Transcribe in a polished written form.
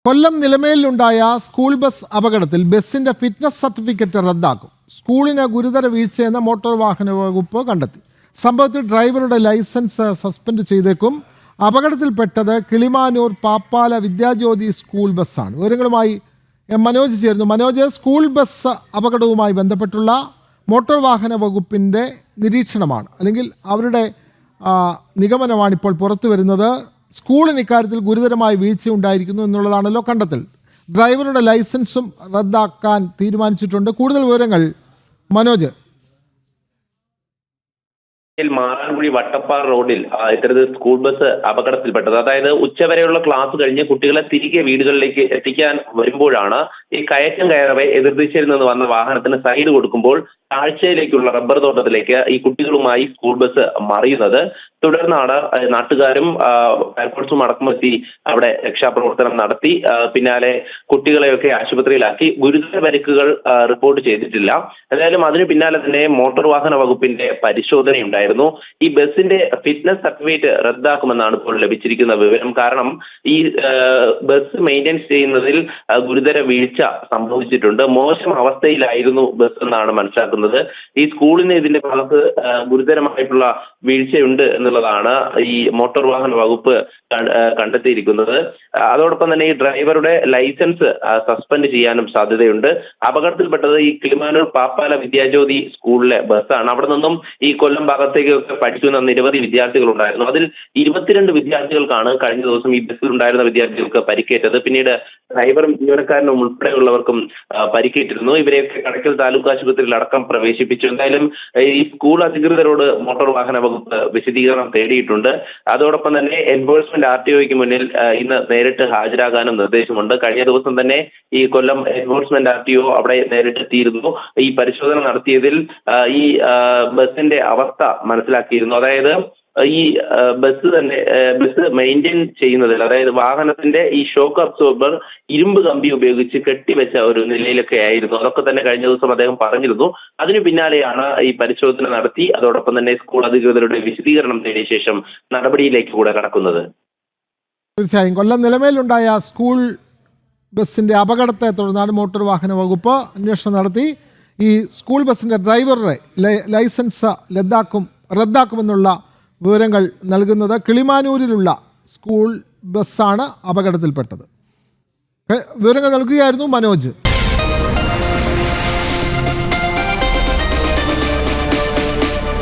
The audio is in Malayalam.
കൊല്ലം നിലമേലിലുണ്ടായ സ്കൂൾ ബസ് അപകടത്തിൽ ബസിന്റെ ഫിറ്റ്നസ് സർട്ടിഫിക്കറ്റ് റദ്ദാക്കും. സ്കൂളിന് ഗുരുതര വീഴ്ചയെന്ന് മോട്ടോർ വാഹന വകുപ്പ് കണ്ടെത്തി. സംഭവത്തിൽ ഡ്രൈവറുടെ ലൈസൻസ് സസ്പെൻഡ് ചെയ്തേക്കും. അപകടത്തിൽപ്പെട്ടത് കിളിമാനൂർ പാപ്പാല വിദ്യാജ്യോതി സ്കൂൾ ബസ്സാണ്. വിവരങ്ങളുമായി മനോജ് ചേരുന്നു. മനോജ്, സ്കൂൾ ബസ് അപകടവുമായി ബന്ധപ്പെട്ടുള്ള മോട്ടോർ വാഹന വകുപ്പിൻ്റെ നിരീക്ഷണമാണ്, അല്ലെങ്കിൽ അവരുടെ നിഗമനമാണ് ഇപ്പോൾ പുറത്തു വരുന്നത്. സ്കൂളിന് ഇക്കാര്യത്തിൽ ഗുരുതരമായ വീഴ്ചയുണ്ടായിരിക്കുന്നു എന്നുള്ളതാണല്ലോ കണ്ടെത്തൽ. ഡ്രൈവറുടെ ലൈസൻസും റദ്ദാക്കാൻ തീരുമാനിച്ചിട്ടുണ്ട്. കൂടുതൽ വിവരങ്ങൾ മനോജ്. മാറാൻകുഴി വട്ടപ്പാറ റോഡിൽ ഇത്തരത്തിൽ സ്കൂൾ ബസ് അപകടത്തിൽപ്പെട്ടത്. അതായത് ഉച്ചവരെയുള്ള ക്ലാസ് കഴിഞ്ഞ് കുട്ടികളെ തിരികെ വീടുകളിലേക്ക് എത്തിക്കാൻ വരുമ്പോഴാണ് ഈ കയറ്റം കയറവെ എതിർദിശയിൽ നിന്ന് വന്ന വാഹനത്തിന് സൈഡ് കൊടുക്കുമ്പോൾ താഴ്ചയിലേക്കുള്ള റബ്ബർ തോട്ടത്തിലേക്ക് ഈ കുട്ടികളുമായി സ്കൂൾ ബസ് മറിയുന്നത്. തുടർന്നാണ് നാട്ടുകാരും ഫയർഫോഴ്സും അടക്കമെത്തി അവിടെ രക്ഷാപ്രവർത്തനം നടത്തി. പിന്നാലെ കുട്ടികളെയൊക്കെ ആശുപത്രിയിലാക്കി. ഗുരുതര പരിക്കുകൾ റിപ്പോർട്ട് ചെയ്തിട്ടില്ല. എന്തായാലും അതിന് പിന്നാലെ തന്നെ മോട്ടോർ വാഹന വകുപ്പിന്റെ പരിശോധനയുണ്ടായിരുന്നു. ഈ ബസിന്റെ ഫിറ്റ്നസ് സർട്ടിഫിക്കറ്റ് റദ്ദാക്കുമെന്നാണ് ഇപ്പോൾ ലഭിച്ചിരിക്കുന്ന വിവരം. കാരണം ഈ ബസ് മെയിൻ്റെനൻസ് ചെയ്യുന്നതിൽ ഗുരുതര വീഴ്ച സംഭവിച്ചിട്ടുണ്ട്. മോശം അവസ്ഥയിലായിരുന്നു ബസ് എന്നാണ് മനസ്സിലാക്കുന്നത്. ഈ സ്കൂളിന് ഇതിന്റെ ഭാഗത്ത് ഗുരുതരമായിട്ടുള്ള വീഴ്ചയുണ്ട് എന്നുള്ളതാണ് ഈ മോട്ടോർ വാഹന വകുപ്പ് കണ്ടെത്തിയിരിക്കുന്നത്. അതോടൊപ്പം തന്നെ ഈ ഡ്രൈവറുടെ ലൈസൻസ് സസ്പെൻഡ് ചെയ്യാനും സാധ്യതയുണ്ട്. അപകടത്തിൽപ്പെട്ടത് ഈ കിളിമാനൂർ പാപ്പാല വിദ്യാജ്യോതി സ്കൂളിലെ ബസ്സാണ്. അവിടെ നിന്നും ഈ കൊല്ലം ഭാഗത്തേക്കൊക്കെ പഠിക്കുന്ന നിരവധി വിദ്യാർത്ഥികൾ ഉണ്ടായിരുന്നു. അതിൽ 22 വിദ്യാർത്ഥികൾക്കാണ് കഴിഞ്ഞ ദിവസം ഈ ബസ്സിൽ ഉണ്ടായിരുന്ന വിദ്യാർത്ഥികൾക്ക് പരിക്കേറ്റത്. പിന്നീട് ഡ്രൈവറും ജീവനക്കാരനും ഉൾപ്പെടെയുള്ളവർക്കും പരിക്കേറ്റിരുന്നു. ഇവരെയൊക്കെ കടയ്ക്കൽ താലൂക്ക് ആശുപത്രിയിൽ അടക്കം പ്രവേശിപ്പിച്ചു. എന്തായാലും ഈ സ്കൂൾ അധികൃതരോട് മോട്ടോർ വാഹന വകുപ്പ് വിശദീകരണം തേടിയിട്ടുണ്ട്. അതോടൊപ്പം തന്നെ എൻഫോഴ്സ്മെന്റ് RTOയ്ക്ക് മുന്നിൽ ഇന്ന് നേരിട്ട് ഹാജരാകാനും നിർദ്ദേശമുണ്ട്. കഴിഞ്ഞ ദിവസം തന്നെ ഈ കൊല്ലം എൻഫോഴ്സ്മെന്റ് RTO അവിടെ നേരിട്ടെത്തിയിരുന്നു. ഈ പരിശോധന നടത്തിയതിൽ ഈ ബസിന്റെ അവസ്ഥ മനസ്സിലാക്കിയിരുന്നു. അതായത് ഈ ബസ് മെയിൻറ്റെയിൻ ചെയ്യുന്നതിൽ, അതായത് വാഹനത്തിന്റെ ഈ ഷോക്ക് അബ്സോർബർ ഇരുമ്പ് കമ്പി ഉപയോഗിച്ച് കെട്ടിവെച്ച ഒരു നിലയിലൊക്കെ ആയിരുന്നു. അതൊക്കെ തന്നെ കഴിഞ്ഞ ദിവസം അദ്ദേഹം പറഞ്ഞിരുന്നു. അതിനു പിന്നാലെയാണ് ഈ പരിശോധന നടത്തി അതോടൊപ്പം തന്നെ സ്കൂൾ അധികൃതരുടെ വിശദീകരണം തേടിയ ശേഷം നടപടിയിലേക്ക് കൂടെ കടക്കുന്നത്. തീർച്ചയായും കൊല്ലം നിലമേലുണ്ടായ സ്കൂൾ ബസിന്റെ അപകടത്തെ തുടർന്നാണ് മോട്ടോർ വാഹന വകുപ്പ് അന്വേഷണം നടത്തി ഈ സ്കൂൾ ബസിന്റെ ഡ്രൈവറുടെ ലൈസൻസ് റദ്ദാക്കുമെന്നുള്ള വിവരങ്ങൾ നൽകുന്നത്. കിളിമാനൂരിലുള്ള സ്കൂൾ ബസ്സാണ് അപകടത്തിൽപ്പെട്ടത്. വിവരങ്ങൾ നൽകുകയായിരുന്നു മനോജ്.